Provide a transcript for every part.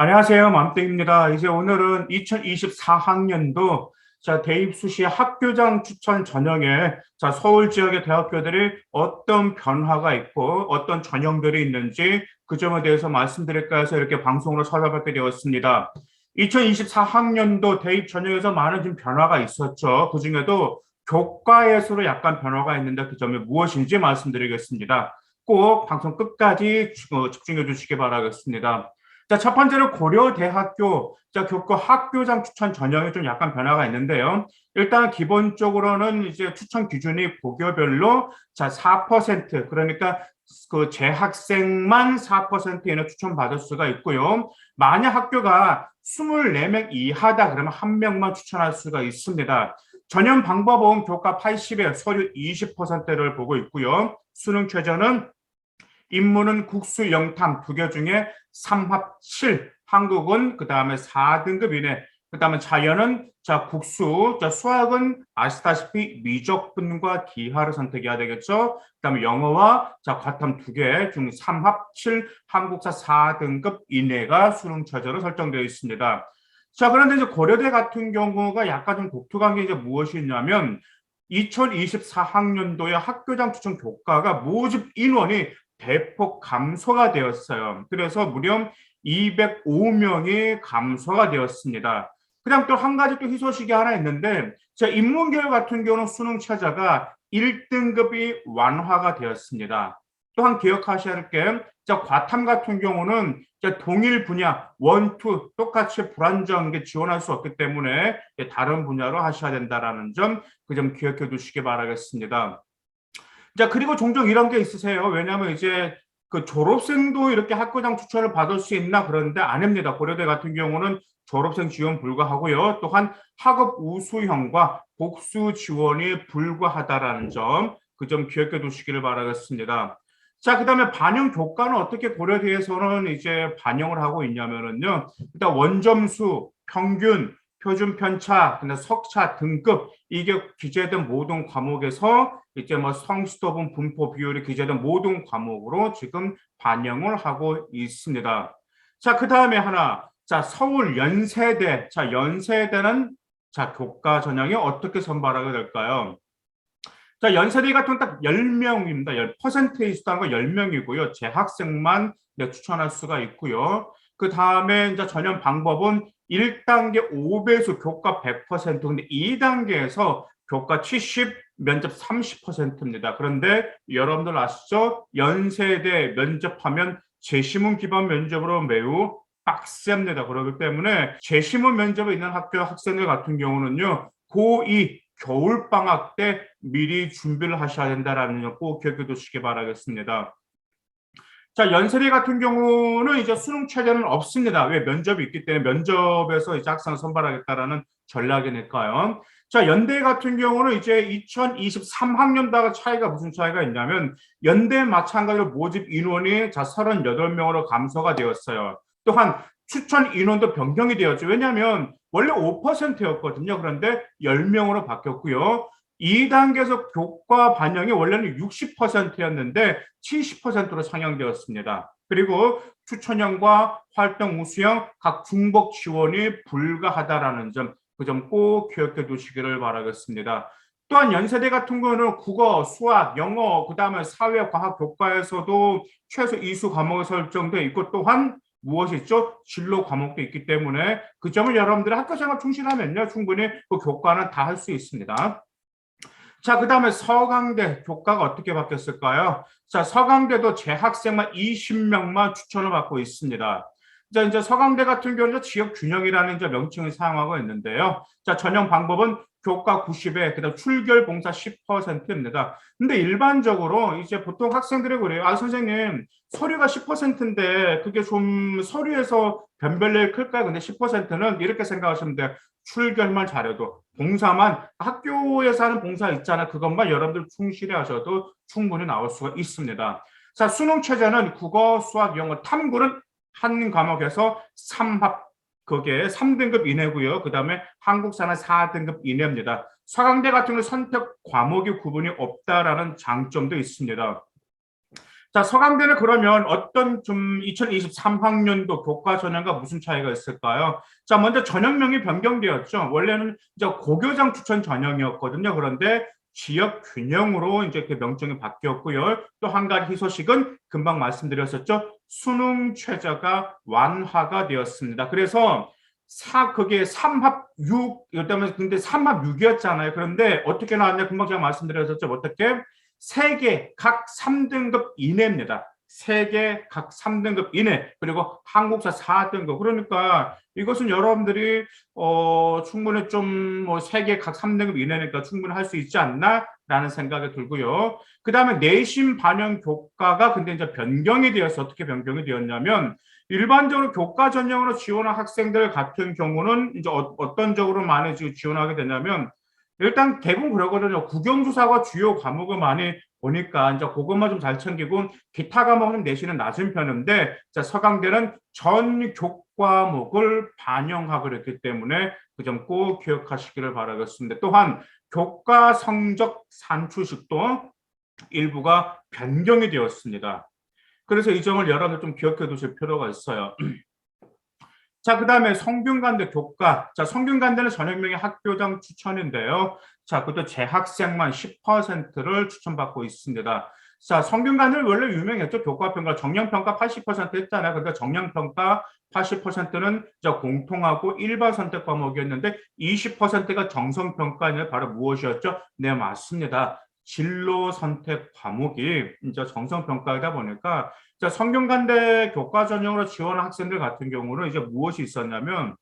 안녕하세요. 맘땡입니다. 이제 오늘은 2024학년도 대입 수시 학교장 추천 전형에 서울 지역의 대학교들이 어떤 변화가 있고 어떤 전형들이 있는지 그 점에 대해서 말씀드릴까 해서 이렇게 방송으로 찾아뵙게 되었습니다. 2024학년도 대입 전형에서 많은 좀 변화가 있었죠. 그중에도 교과에서로 약간 변화가 있는데 그 점이 무엇인지 말씀드리겠습니다. 꼭 방송 끝까지 집중해 주시기 바라겠습니다. 자, 첫 번째로 고려대학교 교과 학교장 추천 전형이 좀 약간 변화가 있는데요. 일단 기본적으로는 이제 추천 기준이 고교별로 4% 그러니까 그 재학생만 4% 이내 추천받을 수가 있고요. 만약 학교가 24명 이하다 그러면 한 명만 추천할 수가 있습니다. 전형 방법은 교과 80에 서류 20%를 보고 있고요. 수능 최저는 인문은 국수 영탐 두 개 중에 3합 7, 한국은 그 다음에 4등급 이내, 그 다음에 자연은 국수, 수학은 아시다시피 미적분과 기하를 선택해야 되겠죠. 그 다음에 영어와 과탐 두 개 중 3합 7, 한국사 4등급 이내가 수능 최저로 설정되어 있습니다. 자, 그런데 이제 고려대 같은 경우가 약간 좀 독특한 게 이제 무엇이 있냐면 2024학년도에 학교장 추천 교과가 모집 인원이 대폭 감소가 되었어요. 그래서 무려 205명이 감소가 되었습니다. 그다음 또 한 가지 또 희소식이 하나 있는데 인문계열 같은 경우는 수능 최저가 1등급이 완화가 되었습니다. 또한 기억하셔야 할 게 과탐 같은 경우는 동일 분야 원투 똑같이 불안정한 게 지원할 수 없기 때문에 다른 분야로 하셔야 된다라는 점 그 점 기억해 두시기 바라겠습니다. 자, 그리고 종종 이런 게 있으세요. 왜냐하면 이제 그 졸업생도 이렇게 학교장 추천을 받을 수 있나 그런데 아닙니다. 고려대 같은 경우는 졸업생 지원 불가하고요. 또한 학업 우수형과 복수 지원이 불가하다라는 점, 그 점 기억해 두시기를 바라겠습니다. 자, 그다음에 반영 교과는 어떻게 고려대에서는 이제 반영을 하고 있냐면은요. 일단 원점수, 평균, 표준 편차, 근데 석차, 등급 이게 기재된 모든 과목에서 이제 뭐 성취도분 분포 비율이 기재된 모든 과목으로 지금 반영을 하고 있습니다. 자, 그 다음에 하나. 서울 연세대. 연세대는 교과 전형이 어떻게 선발하게 될까요? 연세대 같은 딱 10명입니다. 10%에 있었다는 거 10명이고요. 재학생만 추천할 수가 있고요. 그 다음에 이제 전형 방법은 1단계 5배수 교과 100%, 근데 2단계에서 교과 70, 면접 30%입니다. 그런데 여러분들 아시죠? 연세대 면접하면 재시문 기반 면접으로 매우 빡셉니다. 그렇기 때문에 재시문 면접에 있는 학교 학생들 같은 경우는요, 고2 겨울방학 때 미리 준비를 하셔야 된다라는 점 꼭 기억해 두시기 바라겠습니다. 자, 연세대 같은 경우는 이제 수능 체제는 없습니다. 왜? 면접이 있기 때문에 면접에서 이제 학생을 선발하겠다라는 전략이니까요. 자, 연대 같은 경우는 이제 2023학년도가 차이가 무슨 차이가 있냐면 연대 마찬가지로 모집 인원이 38명으로 감소가 되었어요. 또한 추천 인원도 변경이 되었죠. 왜냐하면 원래 5%였거든요. 그런데 10명으로 바뀌었고요. 2단계에서 교과 반영이 원래는 60%였는데 70%로 상향되었습니다. 그리고 추천형과 활동 우수형 각 중복 지원이 불가하다라는 점, 그 점 꼭 기억해 두시기를 바라겠습니다. 또한 연세대 같은 경우는 국어, 수학, 영어, 그 다음에 사회, 과학, 교과에서도 최소 이수 과목이 설정되어 있고 또한 무엇이 있죠? 진로 과목도 있기 때문에 그 점을 여러분들이 학교생활 충실하면요 충분히 그 교과는 다 할 수 있습니다. 자, 그 다음에 서강대 교과가 어떻게 바뀌었을까요? 자, 서강대도 재학생만 20명만 추천을 받고 있습니다. 자, 이제 서강대 같은 경우는 지역 균형이라는 이제 명칭을 사용하고 있는데요. 자, 전형 방법은 교과 90에 그다음 출결 봉사 10%입니다. 근데 일반적으로 이제 보통 학생들이 그래요. 아, 선생님, 서류가 10%인데 그게 좀 서류에서 변별력이 클까요? 근데 10%는 이렇게 생각하시면 돼요. 출결만 잘해도 봉사만 학교에서 하는 봉사 있잖아요. 그것만 여러분들 충실히 하셔도 충분히 나올 수가 있습니다. 자, 수능 최저는 국어, 수학, 영어, 탐구는 한 과목에서 3합 그게 3등급 이내고요. 그 다음에 한국사는 4등급 이내입니다. 서강대 같은 경우 선택 과목의 구분이 없다라는 장점도 있습니다. 자, 서강대는 그러면 어떤 좀 2023학년도 교과 전형과 무슨 차이가 있을까요? 자, 먼저 전형명이 변경되었죠. 원래는 이제 고교장 추천 전형이었거든요. 그런데 지역 균형으로 이제 그 명칭이 바뀌었고요. 또 한 가지 희소식은 금방 말씀드렸었죠. 수능 최저가 완화가 되었습니다. 그래서 그게 3합 6, 이때면 근데 3합 6이었잖아요. 그런데 어떻게 나왔냐? 금방 제가 말씀드렸었죠. 어떻게? 3개 각 3등급 이내입니다. 3개 각 3등급 이내, 그리고 한국사 4등급. 그러니까 이것은 여러분들이 충분히 좀 뭐 3개 각 3등급 이내니까 충분히 할 수 있지 않나 라는 생각이 들고요. 그 다음에 내신 반영 교과가 근데 이제 변경이 되어서 어떻게 변경이 되었냐면, 일반적으로 교과 전형으로 지원한 학생들 같은 경우는 이제 어떤 적으로 많이 지원하게 되냐면, 일단 대부분 그러거든요. 국영수사가 주요 과목을 많이 보니까 이제 그것만 좀 잘 챙기고 기타 과목은 내신은 낮은 편인데, 자, 서강대는 전 교과목을 반영하고 있기 때문에 그 점 꼭 기억하시기를 바라겠습니다. 또한 교과 성적 산출식도 일부가 변경이 되었습니다. 그래서 이 점을 여러분들 좀 기억해 두실 필요가 있어요. 자, 그 다음에 성균관대 교과. 자, 성균관대는 전형명이 학교장 추천인데요. 자, 그것도 재학생만 10%를 추천받고 있습니다. 자, 성균관대는 원래 유명했죠. 교과평가, 정량평가 80% 했잖아요. 그러니까 정량평가 80%는 공통하고 일반 선택 과목이었는데 20%가 정성평가는 바로 무엇이었죠? 네, 맞습니다. 진로 선택 과목이 이제 정성평가이다 보니까, 자, 성균관대 교과 전형으로 지원한 학생들 같은 경우는 이제 무엇이 있었냐면,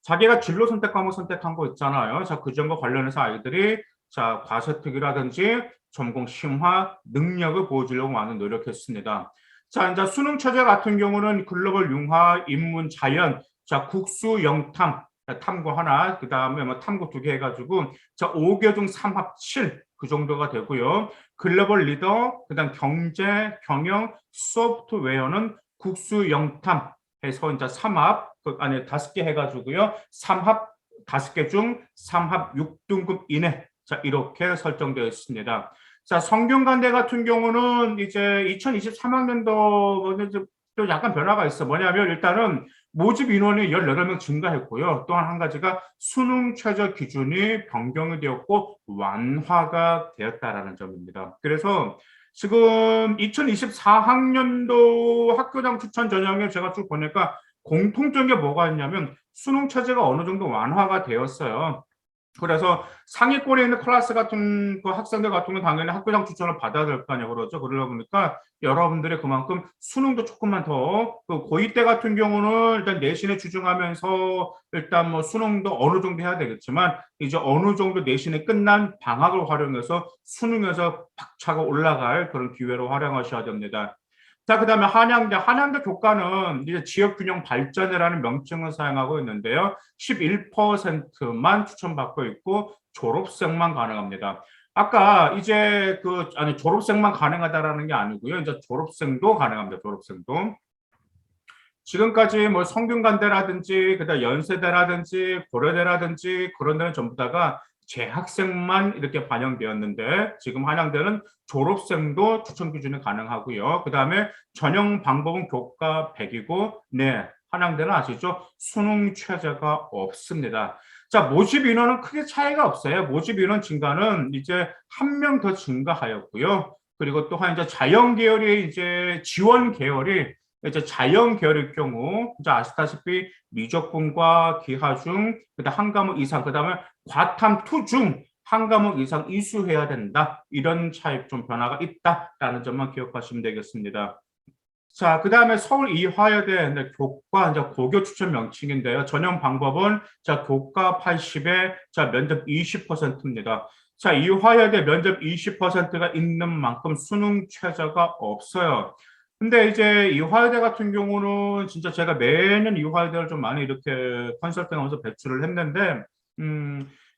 자기가 진로 선택 과목 선택한 거 있잖아요. 자, 그 점과 관련해서 아이들이 자, 과세특위라든지 전공 심화 능력을 보여주려고 많은 노력했습니다. 자, 이제 수능 최저 같은 경우는 글로벌 융화, 인문, 자연, 자, 국수, 영탐, 탐구 하나, 그 다음에 뭐 탐구 2개 해가지고, 자, 5개 중 3합 7, 그 정도가 되고요. 글로벌 리더, 그 다음 경제, 경영, 소프트웨어는 국수, 영탐 해서 이제 3합, 아니 5개 해가지고요. 3합 5개 중 3합 6등급 이내. 자, 이렇게 설정되어 있습니다. 자, 성균관대 같은 경우는 이제 2023학년도는 또 약간 변화가 있어. 뭐냐면 일단은 모집 인원이 18명 증가했고요. 또한 한 가지가 수능 최저 기준이 변경이 되었고 완화가 되었다라는 점입니다. 그래서 지금 2024학년도 학교장 추천 전형에 제가 쭉 보니까 공통적인 게 뭐가 있냐면 수능 체제가 어느 정도 완화가 되었어요. 그래서 상위권에 있는 클래스 같은 그 학생들 같은 경우는 당연히 학교장 추천을 받아야 될 거 아니에요. 그러죠. 그러다 보니까 여러분들이 그만큼 수능도 조금만 더, 그 고2 때 같은 경우는 일단 내신에 주중하면서 일단 뭐 수능도 어느 정도 해야 되겠지만, 이제 어느 정도 내신이 끝난 방학을 활용해서 수능에서 박차가 올라갈 그런 기회로 활용하셔야 됩니다. 자, 그 다음에 한양대 교과는 이제 지역균형 발전이라는 명칭을 사용하고 있는데요. 11%만 추천받고 있고 졸업생만 가능합니다. 아까 이제 졸업생만 가능하다라는 게 아니고요. 이제 졸업생도 가능합니다. 졸업생도. 지금까지 뭐 성균관대라든지 그다음 연세대라든지 고려대라든지 그런 데는 전부 다가 재학생만 이렇게 반영되었는데, 지금 한양대는 졸업생도 추천 기준이 가능하고요. 그다음에 전형 방법은 교과 100이고, 네, 한양대는 아시죠? 수능 최저가 없습니다. 자, 모집 인원은 크게 차이가 없어요. 모집 인원 증가는 이제 한 명 더 증가하였고요. 그리고 또한 이제 자연 계열이 이제 지원 계열이 이제 자연 계열일 경우 이제 아시다시피 미적분과 기하중, 그다음 한 과목 이상, 그다음에 과탐 투 중 한 과목 이상 이수해야 된다. 이런 차이 좀 변화가 있다라는 점만 기억하시면 되겠습니다. 자, 그 다음에 서울 이화여대 교과 이제 고교 추천 명칭인데요. 전형 방법은 자, 교과 80에 자, 면접 20%입니다. 자, 이화여대 면접 20%가 있는 만큼 수능 최저가 없어요. 근데 이제 이화여대 같은 경우는 진짜 제가 매년 이화여대를 좀 많이 이렇게 컨설팅하면서 배출을 했는데,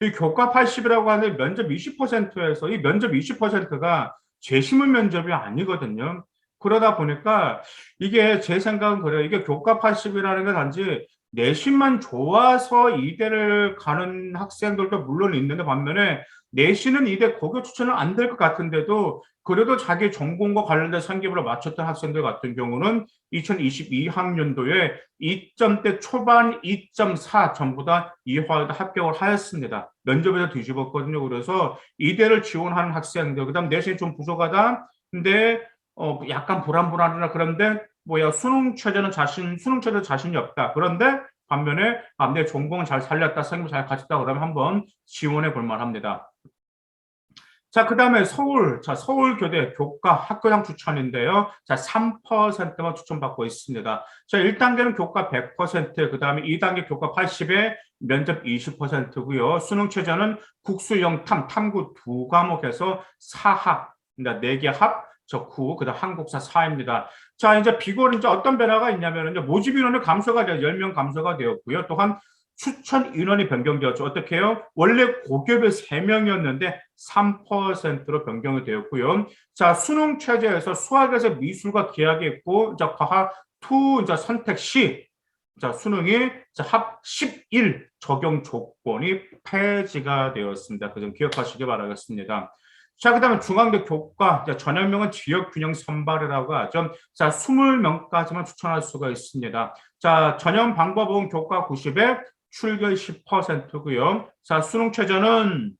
이 교과 80이라고 하는 면접 20%에서 이 면접 20%가 재시문 면접이 아니거든요. 그러다 보니까 이게 제 생각은 그래요. 이게 교과 80이라는 게 단지 내신만 좋아서 이대를 가는 학생들도 물론 있는데 반면에 내신은 이대 고교 추천은 안 될 것 같은데도 그래도 자기 전공과 관련된 상기부를 마쳤던 학생들 같은 경우는 2022학년도에 2점대 초반 2.4 전부 다 이화여대 합격을 하였습니다. 면접에서 뒤집었거든요. 그래서 이대를 지원하는 학생들, 그다음 내신이 좀 부족하다. 근데 약간 불안불안하다. 그런데 뭐야 수능 최저 자신이 없다. 그런데 반면에 내 전공은 잘 살렸다, 성적 잘 가졌다 그러면 한번 지원해 볼 만합니다. 자, 그 다음에 서울교대 교과 학교장 추천인데요. 자, 3%만 추천받고 있습니다. 자, 1단계는 교과 100%, 그 다음에 2단계 교과 80에 면접 20%고요. 수능 최저는 국수, 영탐, 탐구 두 과목에서 4합, 그러니까 4개 합, 저9, 그 다음 한국사 4입니다. 자, 이제 비교는 이제 어떤 변화가 있냐면, 이제 모집 인원이 감소가 되어 10명 감소가 되었고요. 또한 추천 인원이 변경되었죠. 어떻게 해요? 원래 고교별 3명이었는데 3%로 변경이 되었고요. 자, 수능 체제에서 수학에서 미술과 기하게 있고, 자, 과학 2, 자, 선택 C, 자, 수능이 합 11 적용 조건이 폐지가 되었습니다. 그 점 기억하시기 바라겠습니다. 자, 그 다음에 중앙대 교과, 전형명은 지역균형 선발이라고 하죠. 자, 20명까지만 추천할 수가 있습니다. 자, 전형 방법은 교과 90에 출결 10%고요. 자, 수능 최저는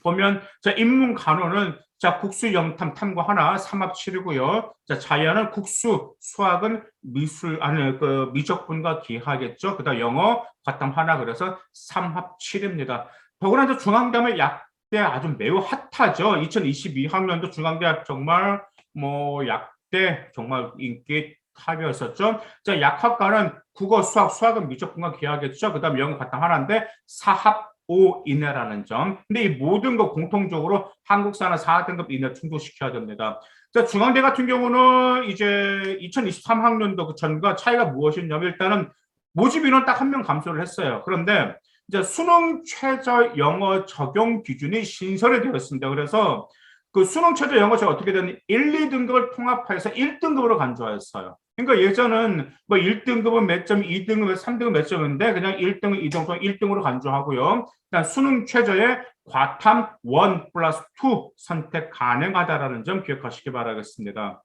보면 자, 인문 간호는 자, 국수 영탐 탐구 하나 3합 7이고요. 자, 자연은 국수, 수학은 미술 아니 그 미적분과 기하겠죠. 그다음 영어 과탐 하나 그래서 3합 7입니다. 더구나 이제 중앙대학은 약대 아주 매우 핫하죠. 2022학년도 중앙대학 정말 뭐 약대 정말 인기 탑이었었죠. 자, 약학과는 국어, 수학은 미적분과 기하겠죠. 그다음 영어 과탐 하나인데 4합 5 이내라는 점. 근데 이 모든 거 공통적으로 한국사는 4등급 이내 충족시켜야 됩니다. 자, 중앙대 같은 경우는 이제 2023학년도 그 전과 차이가 무엇이냐면 일단은 모집 인원 딱 한 명 감소를 했어요. 그런데 이제 수능 최저 영어 적용 기준이 신설이 되었습니다. 그래서 그 수능 최저 영어 제가 어떻게 되는 1, 2등급을 통합해서 1등급으로 간주하였어요. 그러니까 예전은 뭐 1등급은 몇 점, 2등급은 3등급 몇 점인데 그냥 1등, 2등, 1등으로 간주하고요. 일단 수능 최저의 과탐 1 플러스 2 선택 가능하다라는 점 기억하시기 바라겠습니다.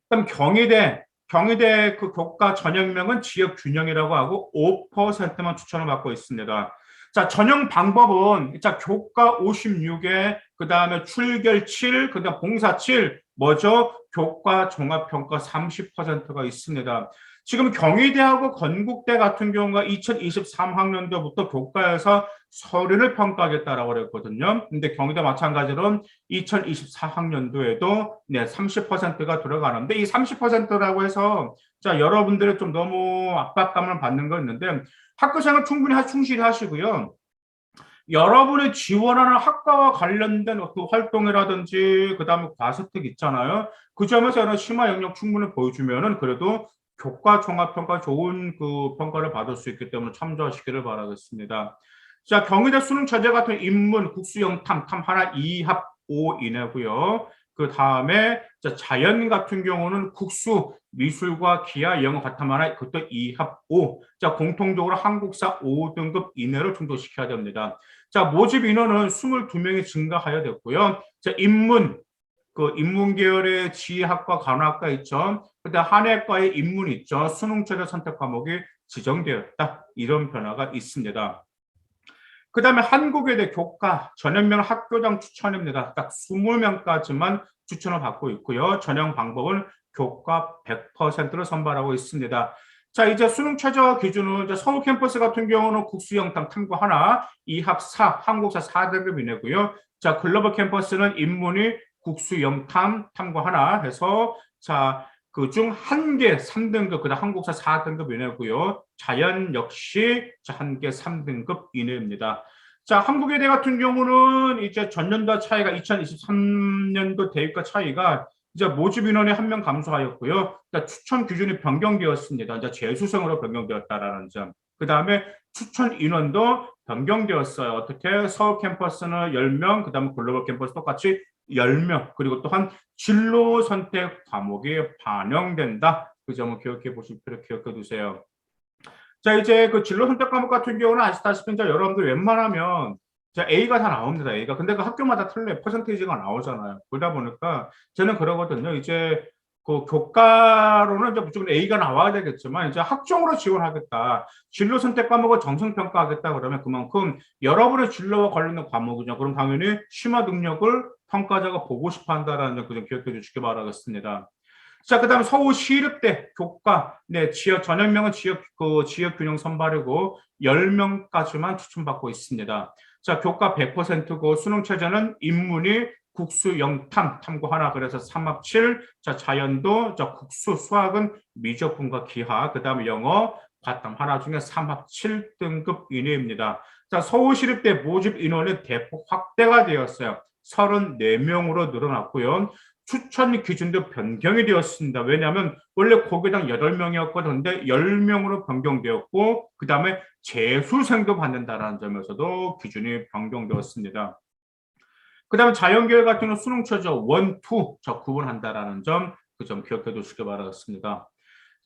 그럼 경희대 그 교과 전형명은 지역 균형이라고 하고 5%만 추천을 받고 있습니다. 자, 전형 방법은 자, 교과 56에 그다음에 출결 7, 그다음 봉사 7, 뭐죠? 교과 종합평가 30%가 있습니다. 지금 경희대하고 건국대 같은 경우가 2023학년도부터 교과에서 서류를 평가하겠다라고 그랬거든요. 근데 경희대 마찬가지로 2024학년도에도 네, 30%가 들어가는데 이 30%라고 해서 자, 여러분들이 좀 너무 압박감을 받는 거 있는데 학교 생활 충분히 충실히 하시고요. 여러분이 지원하는 학과와 관련된 그 활동이라든지 그다음에 과세특 있잖아요. 그 점에서 심화 영역 충분히 보여주면은 그래도 교과 종합평가 좋은 그 평가를 받을 수 있기 때문에 참조하시기를 바라겠습니다. 자, 경희대 수능 전제 같은 인문, 국수영탐, 탐 하나 2합 5 이내고요. 그 다음에 자연 같은 경우는 국수, 미술과 기하, 영어 과탐 하나 그것도 2합 5. 자, 공통적으로 한국사 5등급 이내로 충족시켜야 됩니다. 자, 모집 인원은 22명이 증가하여 됐고요. 자, 인문 계열의 지리학과 간호학과 있죠. 그다음 한해과의 인문 있죠. 수능 최저 선택 과목이 지정되었다. 이런 변화가 있습니다. 그 다음에 한국외대 교과 전형명 학교장 추천입니다. 딱 20명까지만 추천을 받고 있고요. 전형 방법은 교과 100%를 선발하고 있습니다. 자, 이제 수능 최저 기준은 이제 서울 캠퍼스 같은 경우는 국수영탐 탐구 하나, 2합 4, 한국사 4등급 이내고요. 자, 글로벌 캠퍼스는 인문이 국수영탐 탐구 하나 해서 자, 그 중 한 개 3등급, 그다음 한국사 4등급 이내고요. 자연 역시 한 개 3등급 이내입니다. 자, 한국외대 같은 경우는 이제 전년도 차이가 2023년도 대입과 차이가 이제 모집 인원이 한 명 감소하였고요. 그러니까 추천 기준이 변경되었습니다. 이제 재수생으로 변경되었다라는 점. 그 다음에 추천 인원도 변경되었어요. 어떻게 서울 캠퍼스는 10명, 그 다음에 글로벌 캠퍼스 똑같이 10명, 그리고 또한 진로 선택 과목이 반영된다. 그 점을 기억해 보실 필요 기억해 두세요. 자, 이제 그 진로 선택 과목 같은 경우는 아시다시피 이제 여러분들 웬만하면 자, A가 다 나옵니다. A가. 근데 그 학교마다 틀려요. 퍼센테이지가 나오잖아요. 그러다 보니까 저는 그러거든요. 이제 그 교과로는 이제 무조건 A가 나와야 되겠지만 이제 학종으로 지원하겠다. 진로 선택 과목을 정성 평가하겠다 그러면 그만큼 여러분의 진로와 관련된 과목이죠. 그럼 당연히 심화 능력을 평가자가 보고 싶어 한다라는 점 그 기억해 주시기 바라겠습니다. 자, 그다음 서울시립대 교과, 네, 지역 전형명은 지역 균형 선발이고 10명까지만 추천받고 있습니다. 자, 교과 100%고 수능 최저는 인문이 국수 영탐 탐구 하나 그래서 3합 7. 자, 자연도 자 국수 수학은 미적분과 기하 그다음에 영어 과탐 하나 중에 3합 7등급 이내입니다. 자, 서울시립대 모집 인원이 대폭 확대가 되었어요. 34명으로 늘어났고요. 추천 기준도 변경이 되었습니다. 왜냐하면 원래 고교당 8명이었거든요. 10명으로 변경되었고 그 다음에 재수생도 받는다는 점에서도 기준이 변경되었습니다. 그 다음에 자연계열 같은 경우는 수능 최저 1, 2 구분한다는 점, 그 점 기억해 두시기 바라겠습니다.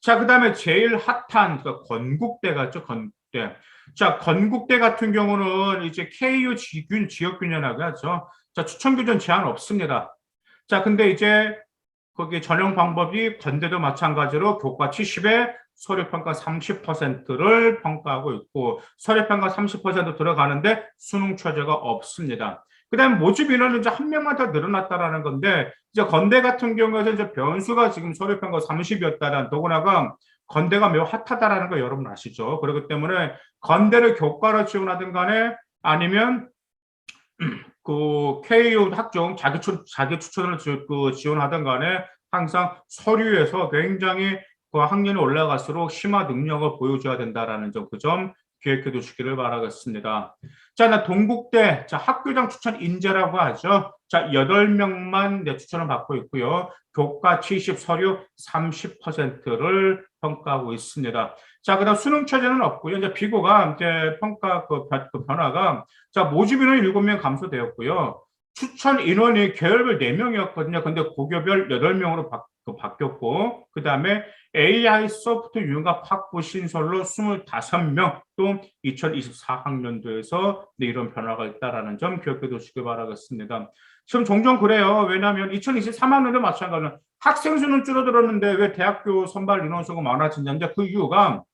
자, 그 다음에 제일 핫한 건국대가 있죠, 건국대. 자, 건국대 같은 경우는 이제 KU 지역균열하고 하죠. 자, 추천 기준 제한 없습니다. 자, 근데 이제 거기 전형 방법이 건대도 마찬가지로 교과 70에 서류평가 30%를 평가하고 있고 서류평가 30% 들어가는데 수능 최저가 없습니다. 그다음 모집 인원은 이제 한 명만 더 늘어났다라는 건데 이제 건대 같은 경우에서 이제 변수가 지금 서류평가 30이었다는 더구나가 건대가 매우 핫하다라는 거 여러분 아시죠? 그렇기 때문에 건대를 교과로 지원하든 간에 아니면 그 KU 학종 자기 추천을 지원하든 간에 항상 서류에서 굉장히 그 학년이 올라갈수록 심화 능력을 보여줘야 된다라는 점, 그 점 기억해 두시기를 바라겠습니다. 자, 나 동국대 자 학교장 추천 인재라고 하죠. 자, 8명만 추천을 받고 있고요. 교과 70, 서류 30%를 평가하고 있습니다. 자, 그다음 수능 최저는 없고요. 이제 비고가 이제 평가 그 변화가 자, 모집 인원이 7명 감소되었고요. 추천 인원이 계열별 4명이었거든요. 근데 고교별 8명으로 바뀌었고, 그 다음에 AI 소프트 융합 학부 신설로 25명, 또 2024학년도에서 이런 변화가 있다라는 점 기억해 두시기 바라겠습니다. 지금 종종 그래요. 왜냐하면 2023학년도 마찬가지로 학생 수는 줄어들었는데 왜 대학교 선발 인원수가 많아지냐는데 그 이유가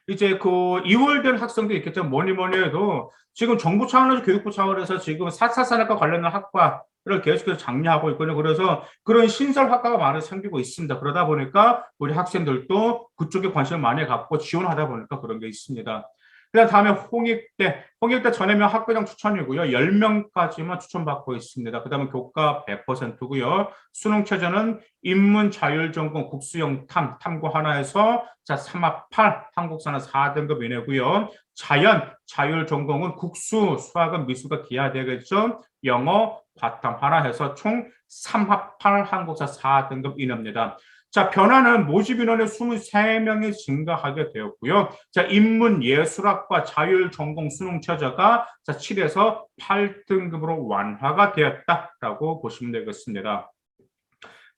이제 그 2월 된 학생도 있겠죠. 뭐니 해도 지금 정부 차원에서 교육부 차원에서 지금 4차 산업과 관련된 학과를 계속해서 장려하고 있거든요. 그래서 그런 신설 학과가 많이 생기고 있습니다. 그러다 보니까 우리 학생들도 그쪽에 관심을 많이 갖고 지원하다 보니까 그런 게 있습니다. 그다음 다음에 홍익대 전해명 학교장 추천이고요. 10명까지만 추천받고 있습니다. 그다음에 교과 100%고요. 수능 최저는 인문 자율전공 국수형 탐구 하나에서 자 3합 8 한국사는 4등급 이내고요. 자율전공은 국수 수학은 미술과 기하 되겠죠. 영어 과탐 하나 해서 총 3합 8 한국사 4등급 이내입니다. 자, 변화는 모집 인원의 23명이 증가하게 되었고요. 자, 인문예술학과 자율전공 수능 최저가 자, 7에서 8등급으로 완화가 되었다라고 보시면 되겠습니다.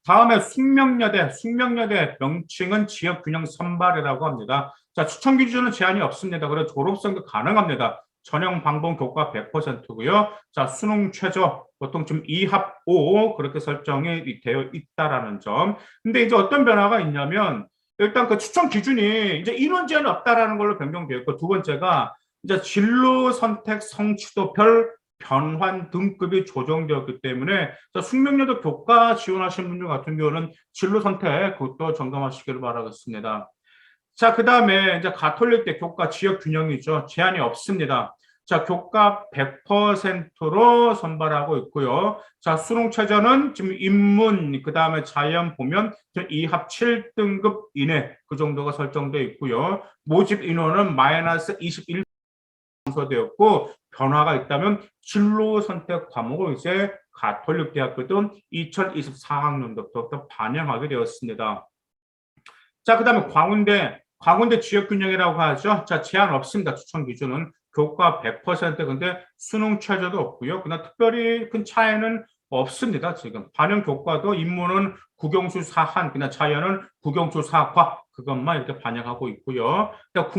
다음에 숙명여대 명칭은 지역균형 선발이라고 합니다. 자, 추천 기준은 제한이 없습니다. 그래서 졸업생도 가능합니다. 전형 방법 교과 100%고요. 자, 수능 최저 보통 좀 2합 5 그렇게 설정이 되어 있다라는 점. 근데 이제 어떤 변화가 있냐면 일단 그 추천 기준이 이제 인원 제한이 없다라는 걸로 변경되었고 두 번째가 이제 진로 선택 성취도별 변환 등급이 조정되었기 때문에 숙명여대 교과 지원하신 분들 같은 경우는 진로 선택 그것도 점검하시기를 바라겠습니다. 자, 그 다음에 이제 가톨릭대 교과 지역 균형이죠. 제한이 없습니다. 자, 교과 100%로 선발하고 있고요. 자, 수능 최저는 지금 인문, 그 다음에 자연 보면 2합 7등급 이내 그 정도가 설정되어 있고요. 모집 인원은 마이너스 21 되었고 변화가 있다면 진로 선택 과목을 이제 가톨릭 대학교도 2024학년도부터 반영하게 되었습니다. 자, 그다음에 광운대 지역균형이라고 하죠. 자, 제한 없습니다. 추천 기준은 교과 100% 근데 수능 최저도 없고요. 그냥 특별히 큰 차이는 없습니다. 지금 반영 교과도 인문은 국영수 사한, 그냥 자연은 국영수 사과 그것만 이렇게 반영하고 있고요. 그러니까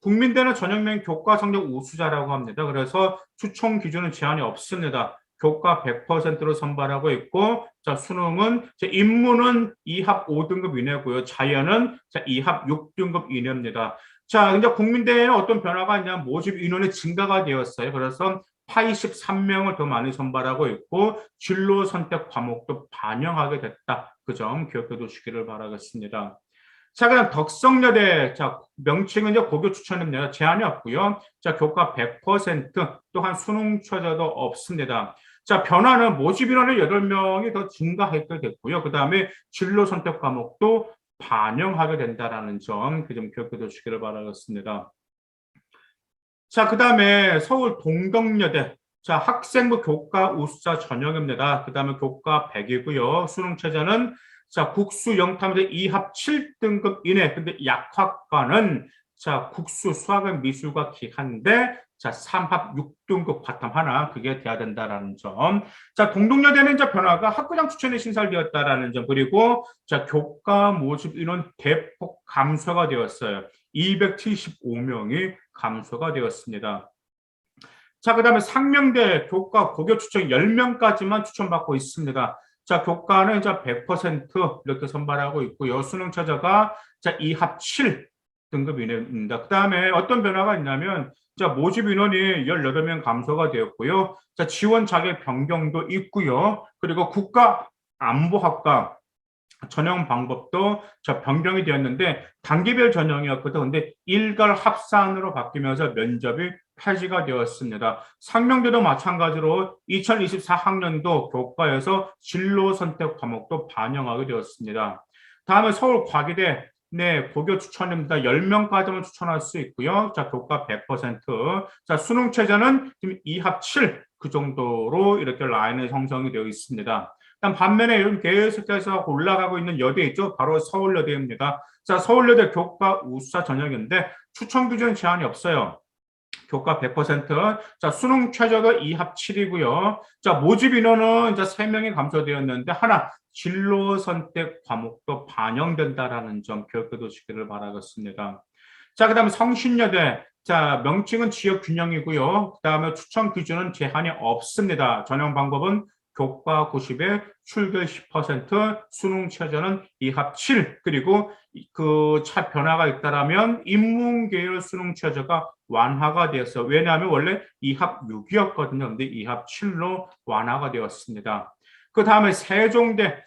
국민대는 전형명 교과 성적 우수자라고 합니다. 그래서 추천 기준은 제한이 없습니다. 교과 100%로 선발하고 있고, 자, 수능은, 인문은 2합 5등급 이내고요. 자연은 2합 6등급 이내입니다. 자, 이제 국민대에는 어떤 변화가 있냐면 모집 인원이 증가가 되었어요. 그래서 83명을 더 많이 선발하고 있고, 진로 선택 과목도 반영하게 됐다. 그 점 기억해 두시기를 바라겠습니다. 자, 그다음 덕성여대. 자, 명칭은 이제 고교 추천입니다. 제한이 없고요. 자, 교과 100%, 또한 수능 최저도 없습니다. 자, 변화는 모집 인원이 8명이 더 증가하게 됐고요. 그다음에 진로 선택 과목도 반영하게 된다라는 점, 그 점 기억해 두시기를 바라겠습니다. 자, 그다음에 서울 동덕여대. 자, 학생부 교과 우수자 전형입니다. 그다음에 교과 100이고요. 수능 최저는 자, 국수 영탐에서 2합 7등급 이내. 근데 약학과는 자, 국수 수학은 미술과 기한데 자, 3합 6등급 과탐 하나 그게 돼야 된다라는 점. 자, 동덕여대는 이제 변화가 학부장 추천이 신설되었다라는 점. 그리고 자, 교과 모집 인원 대폭 감소가 되었어요. 275명이 감소가 되었습니다. 자, 그다음에 상명대 교과 고교 추천 10명까지만 추천받고 있습니다. 자, 교과는 이제 100% 이렇게 선발하고 있고요. 수능 최저가 자, 2합 7 등급 이내입니다. 그다음에 어떤 변화가 있냐면 자, 모집 인원이 18명 감소가 되었고요. 자, 지원 자격 변경도 있고요. 그리고 국가안보학과 전형 방법도 변경이 되었는데 단계별 전형이었거든. 근데 일괄 합산으로 바뀌면서 면접이 폐지가 되었습니다. 상명대도 마찬가지로 2024학년도 교과에서 진로 선택 과목도 반영하게 되었습니다. 다음에 서울 과기대 네, 고교 추천입니다. 10명까지만 추천할 수 있고요. 자, 교과 100%. 자, 수능 최저는 지금 2합 7 그 정도로 이렇게 라인이 형성이 되어 있습니다. 반면에 요즘 계속해서 올라가고 있는 여대 있죠. 바로 서울여대입니다. 자, 서울여대 교과 우수자 전형인데 추천 기준 제한이 없어요. 교과 100%. 자, 수능 최저가 2합 7이고요. 자, 모집 인원은 이제 3명이 감소되었는데 하나 진로 선택 과목도 반영된다라는 점 기억해 두시기를 바라겠습니다. 자, 그다음에 성신여대. 자, 명칭은 지역 균형이고요. 그다음에 추천 기준은 제한이 없습니다. 전형 방법은 교과 90에 출결 10%, 수능 최저는 2합 7, 그리고 그 차 변화가 있다라면 인문계열 수능 최저가 완화가 되었어요. 왜냐하면 원래 2합 6이었거든요. 근데 2합 7로 완화가 되었습니다. 그 다음에 세종대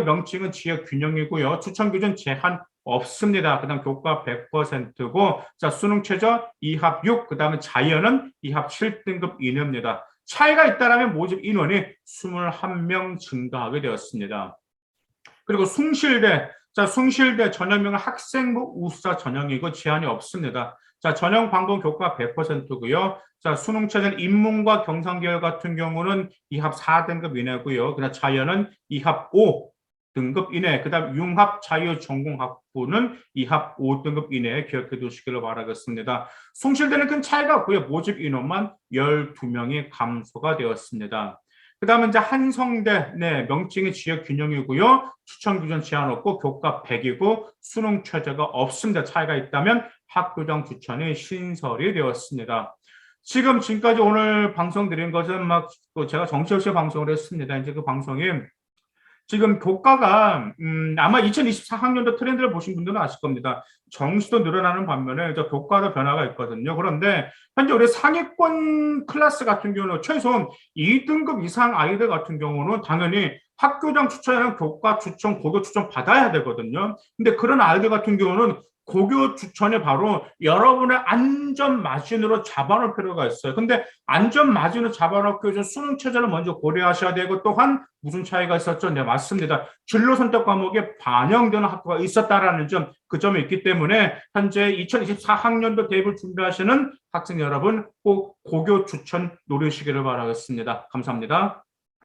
명칭은 지역 균형이고요. 추천 기준 제한 없습니다. 그 다음 교과 100%고, 자, 수능 최저 2합 6, 그 다음에 자연은 2합 7등급 이내입니다. 차이가 있다면 모집 인원이 21명 증가하게 되었습니다. 그리고 숭실대, 자, 숭실대 전형명은 학생부 우수자 전형이고 제한이 없습니다. 자, 전형 방법 교과 100%고요. 자, 수능 최저는 인문과 경상계열 같은 경우는 2합 4등급 이내고요. 그다음 자연은 2합 5 등급 이내, 그다음 융합 자유전공학부는 2합 5등급 이내에 기억해 두시기를 바라겠습니다. 숭실대는 큰 차이가 없고요. 모집 인원만 12명이 감소가 되었습니다. 그다음에 이제 한성대, 네, 명칭이 지역 균형이고요. 추천 기준 제한 없고 교과 100이고 수능 최저가 없습니다. 차이가 있다면 학교장 추천이 신설이 되었습니다. 지금까지 오늘 방송 드린 것은 막 제가 정치없이 방송을 했습니다. 이제 그 방송이 지금 교과가 아마 2024학년도 트렌드를 보신 분들은 아실 겁니다. 정시도 늘어나는 반면에 교과도 변화가 있거든요. 그런데 현재 우리 상위권 클래스 같은 경우는 최소한 2등급 이상 아이들 같은 경우는 당연히 학교장 추천이랑 교과 추천, 고교 추천 받아야 되거든요. 근데 그런 아이들 같은 경우는 고교 추천이 바로 여러분의 안전 마진으로 잡아놓을 필요가 있어요. 근데 안전 마진으로 잡아놓기 위해서 수능 최저를 먼저 고려하셔야 되고 또한 무슨 차이가 있었죠? 네, 맞습니다. 진로 선택 과목에 반영되는 학교가 있었다라는 점, 그 점이 있기 때문에 현재 2024학년도 대입을 준비하시는 학생 여러분 꼭 고교 추천 노리시기를 바라겠습니다. 감사합니다.